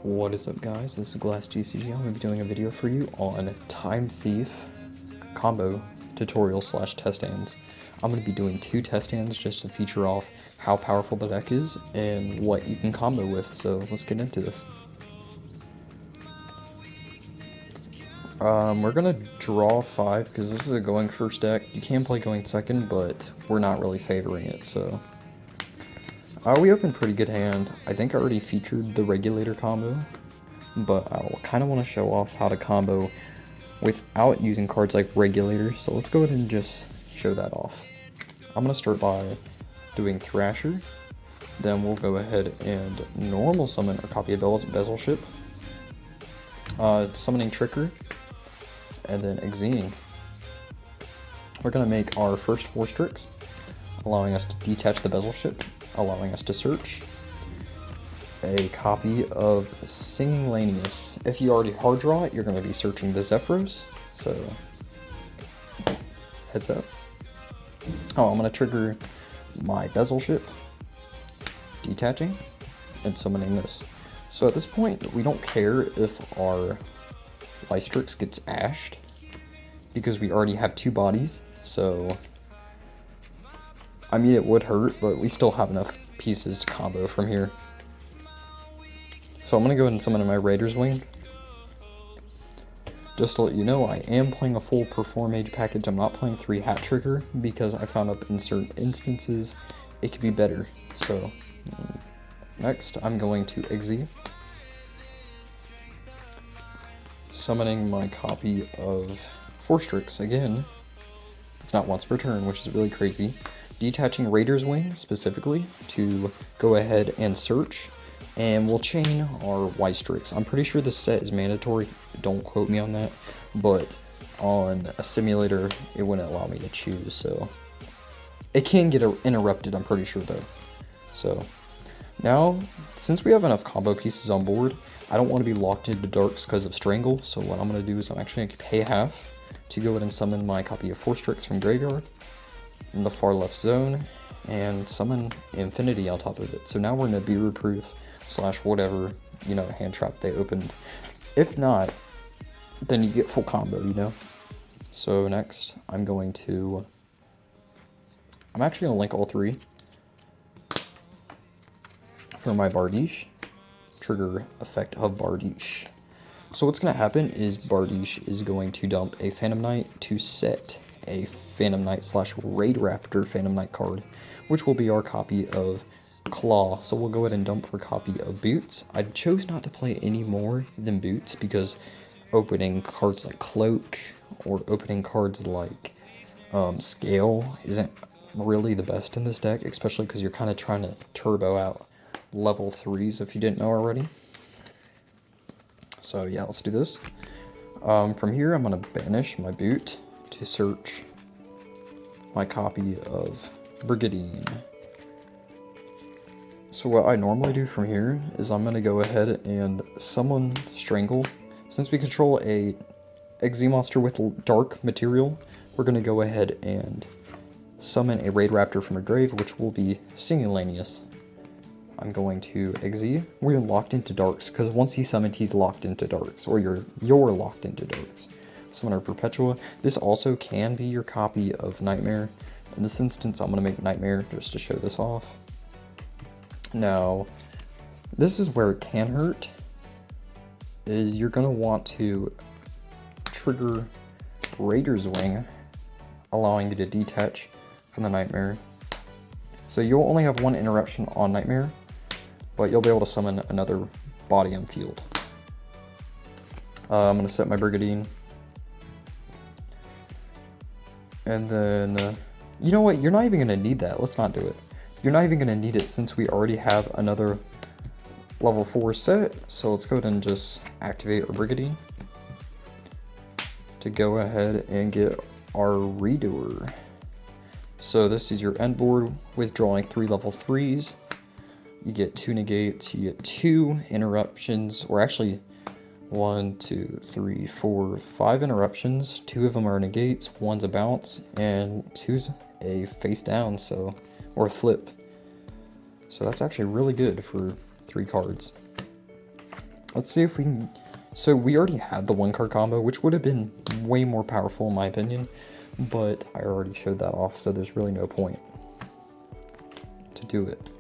What is up, guys? This is Glass GCG. I'm going to be doing a video for you on Timethief combo tutorial slash test hands. I'm going to be doing 2 test hands just to feature off how powerful the deck is and what you can combo with, so let's get into this. We're going to draw 5 because this is a going first deck. You can play going second, but we're not really favoring it, so... we opened pretty good hand. I think I already featured the regulator combo, but I kind of want to show off how to combo without using cards like regulators, so let's go ahead and just show that off. I'm going to start by doing Thrasher, then we'll go ahead and normal summon our copy of Bezel Ship, summoning Tricker, and then Yugioh. We're going to make our first 4 Strix, allowing us to detach the Bezel Ship, allowing us to search a copy of Singing Lanius. If you already hard draw it, you're going to be searching the Zephyros, so heads up. Oh, I'm going to trigger my Bezel Ship, detaching, and summoning this. So at this point, we don't care if our Lystrix gets ashed, because we already have 2 bodies, so... I mean, it would hurt, but we still have enough pieces to combo from here. So I'm going to go ahead and summon my Raider's Wing. Just to let you know, I am playing a full Perform Mage package. I'm not playing 3 Hat Trigger, because I found out in certain instances it could be better. So, next I'm going to Yugioh, summoning my copy of 4 Strix again. It's not once per turn, which is really crazy. Detaching Raider's Wing, specifically, to go ahead and search, and we'll chain our Lystrix. I'm pretty sure this set is mandatory, don't quote me on that, but on a simulator, it wouldn't allow me to choose, so... It can get interrupted, I'm pretty sure, though. So, now, since we have enough combo pieces on board, I don't want to be locked into darks because of Strangle, so what I'm going to do is I'm actually going to pay half to go ahead and summon my copy of 4 Strix from Graveyard in the far left zone, and summon Infinity on top of it. So now we're in a Nibiru proof slash whatever, you know, hand trap they opened. If not, then you get full combo, you know? So next, I'm actually going to link all 3 for my Bardiche. Trigger effect of Bardiche. So what's going to happen is Bardiche is going to dump a Phantom Knight to set a Phantom Knight slash Raidraptor Phantom Knight card, which will be our copy of Claw. So we'll go ahead and dump our copy of Boots. I chose not to play any more than Boots because opening cards like Cloak or opening cards like Scale isn't really the best in this deck, especially because you're kind of trying to turbo out level 3s if you didn't know already. So yeah, let's do this. From here, I'm going to banish my Boot to search my copy of Brigandine. So what I normally do from here is I'm going to go ahead and summon Strangle. Since we control a Yugioh monster with dark material, we're going to go ahead and summon a Raidraptor from a grave, which will be Singing Lanius. I'm going to Yugioh. We're locked into darks, because once he's summoned, he's locked into darks, or you're locked into darks. Summon our Perpetua. This also can be your copy of Nightmare. In this instance, I'm going to make Nightmare just to show this off. Now, this is where it can hurt, is you're going to want to trigger Raider's Wing, allowing you to detach from the Nightmare. So you'll only have 1 interruption on Nightmare, but you'll be able to summon another body on field. I'm going to set my Brigandine. And then, you know what, you're not even going to need that. Let's not do it. You're not even going to need it since we already have another level 4 set. So let's go ahead and just activate our Brigandine to go ahead and get our Redoer. So this is your end board with drawing 3 level 3s. You get 2 negates, you get 2 interruptions, or actually 1, 2, 3, 4, 5 interruptions. 2 of them are negates, 1's a bounce, and 2's a face down, so, or a flip. So that's actually really good for 3 cards. Let's see if we can... So we already had the 1-card combo, which would have been way more powerful in my opinion, but I already showed that off, so there's really no point to do it.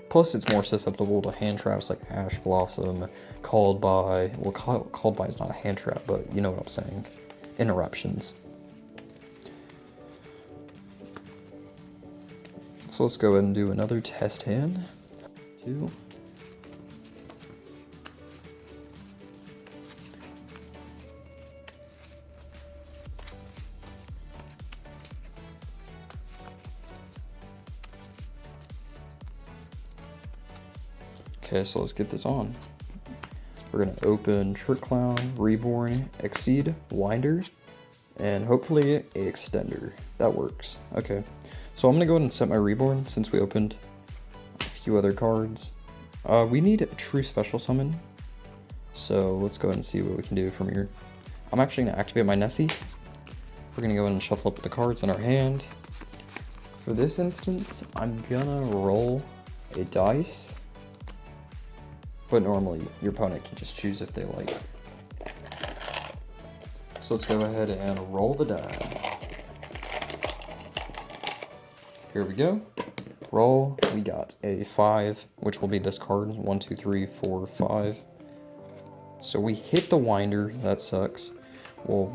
Plus, it's more susceptible to hand traps like Ash Blossom, Called By. Well, Called By is not a hand trap, but you know what I'm saying. Interruptions. So let's go ahead and do another test hand. 2. Okay, so let's get this on. We're gonna open Trick Clown, Reborn, Exceed, Winder, and hopefully a Extender. That works. Okay, so I'm gonna go ahead and set my Reborn since we opened a few other cards. We need a true special summon, so let's go ahead and see what we can do from here. I'm actually gonna activate my Nessie. We're gonna go ahead and shuffle up the cards in our hand. For this instance, I'm gonna roll a dice. But normally, your opponent can just choose if they like. So let's go ahead and roll the die. Here we go. Roll. We got a 5, which will be this card. 1, 2, 3, 4, 5. So we hit the Winder. That sucks. We'll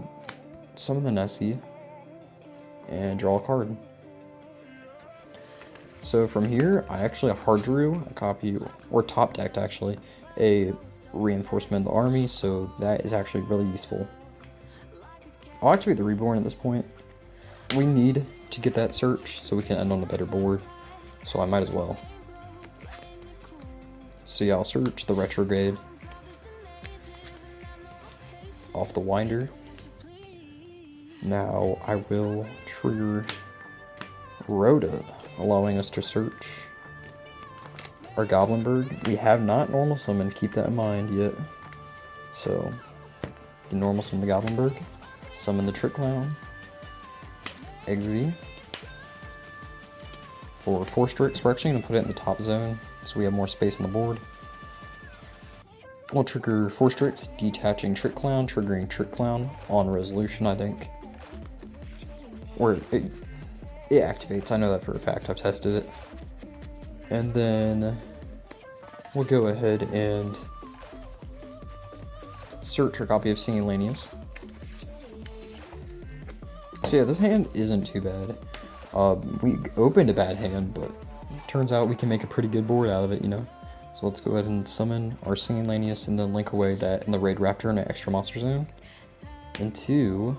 summon the Nessie and draw a card. So from here, I actually hard drew a copy, or top decked actually, a reinforcement of the army, so that is actually really useful. I'll activate the Reborn at this point. We need to get that search so we can end on a better board, so I might as well. So yeah, I'll search the Retrograde off the Winder. Now I will trigger Rhoda, allowing us to search our Goblinberg. We have not normal summoned, keep that in mind yet. So, you normal summon the Goblinberg, summon the Trick Clown, Eggsy. For 4 Strix, we're actually going to put it in the top zone so we have more space on the board. We'll trigger 4 Strix, detaching Trick Clown, triggering Trick Clown on resolution, I think. Or it activates, I know that for a fact, I've tested it. And then we'll go ahead and search our copy of Singing Lanius. So yeah, this hand isn't too bad. We opened a bad hand, but it turns out we can make a pretty good board out of it, you know. So let's go ahead and summon our Singing Lanius and then link away that in the Raidraptor in an extra monster zone into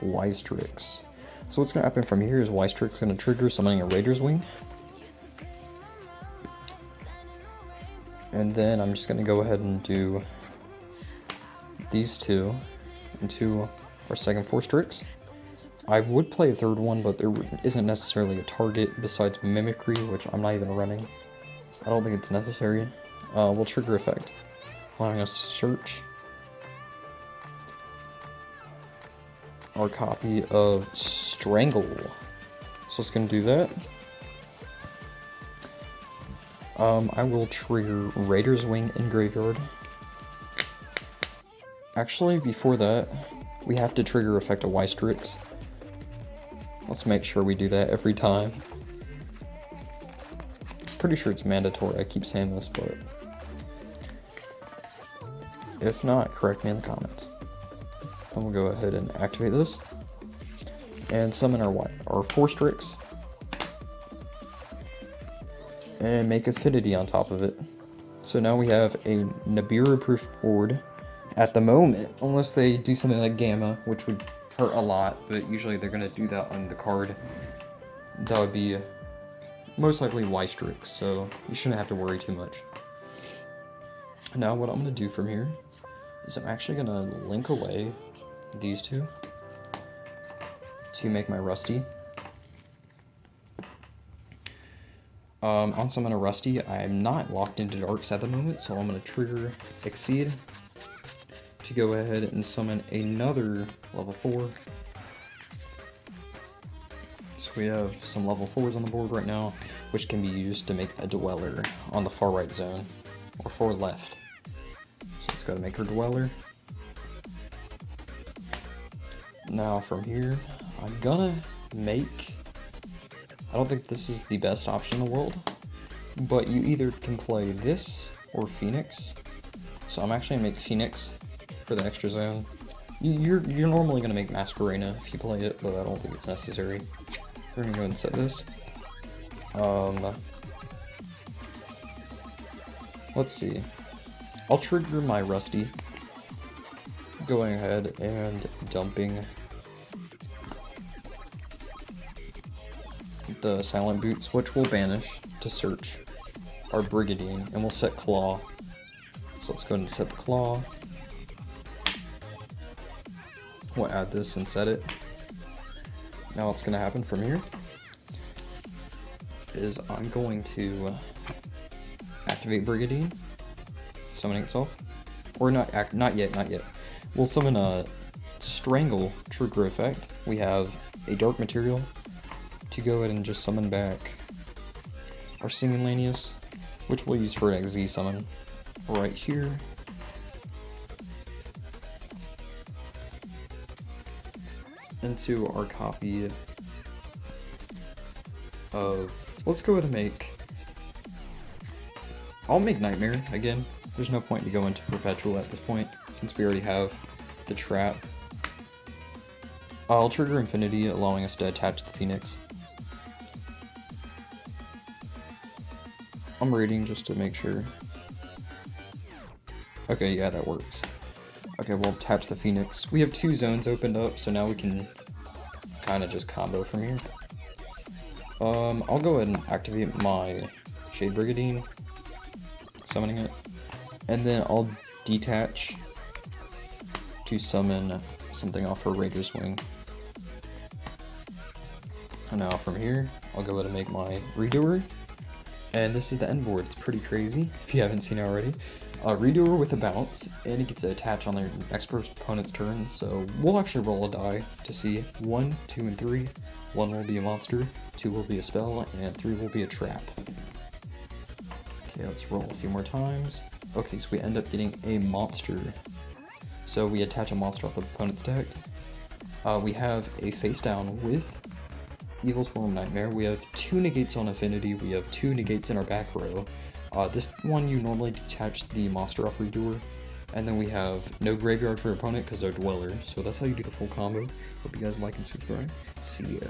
Ystrix. So what's going to happen from here is Ystrix is going to trigger summoning a Raider's Wing. And then I'm just going to go ahead and do these 2 into our second 4 Strix. I would play a third one, but there isn't necessarily a target besides Mimicry, which I'm not even running. I don't think it's necessary. We'll trigger effect, allowing us to search our copy of Strangle. So it's going to do that. I will trigger Raider's Wing in Graveyard. Actually, before that, we have to trigger effect of Ystrix. Let's make sure we do that every time. Pretty sure it's mandatory, I keep saying this, but if not, correct me in the comments. And we'll go ahead and activate this and summon our 4 Strix and make Affinity on top of it. So now we have a Nibiru proof board at the moment, unless they do something like Gamma, which would hurt a lot, but usually they're going to do that on the card. That would be most likely Ystrix, so you shouldn't have to worry too much. Now what I'm going to do from here is I'm actually going to link away these 2 to make my Rusty. On summon a Rusty, I'm not locked into Darks at the moment, so I'm going to trigger Exceed to go ahead and summon another level 4. So we have some level 4s on the board right now, which can be used to make a Dweller on the far right zone, or far left. So let's go to make our Dweller. Now from here, I'm gonna make, I don't think this is the best option in the world, but you either can play this or Phoenix. So I'm actually gonna make Phoenix for the extra zone. You're normally gonna make Masquerena if you play it, but I don't think it's necessary. We're gonna go ahead and set this. Let's see. I'll trigger my Rusty, going ahead and dumping the Silent Boots, which we'll banish to search our Brigandine, and we'll set Claw. So let's go ahead and set the Claw. We'll add this and set it. Now what's going to happen from here is I'm going to activate Brigandine, summoning itself. Or not yet. We'll summon a Strangle trigger effect. We have a Dark Material to go ahead and just summon back our Singing Lanius, which we'll use for an XZ summon right here. Into our copy of, let's go ahead and make, I'll make Nightmare again. There's no point to go into Perpetual at this point, since we already have the trap. I'll trigger Infinity, allowing us to attach the Phoenix. I'm reading just to make sure. Okay, yeah, that works. Okay, we'll attach the Phoenix. We have 2 zones opened up, so now we can kind of just combo from here. I'll go ahead and activate my Shade Brigandine, summoning it, and then I'll detach to summon something off her Raider's Wing. And now from here, I'll go ahead and make my Redoer, and this is the end board. It's pretty crazy, if you haven't seen it already. Redoer with a bounce, and it gets to attach on their next opponent's turn, so we'll actually roll a die to see 1, 2, and 3. 1 will be a monster, 2 will be a spell, and 3 will be a trap. Okay, let's roll a few more times. Okay, so we end up getting a monster. So we attach a monster off the opponent's deck. We have a face down with Evil Swarm Nightmare. We have 2 negates on Affinity, we have 2 negates in our back row. This one you normally detach the monster off Redoer, and then we have no graveyard for your opponent because they're Dweller, so that's how you do the full combo. Hope you guys like and subscribe. See ya.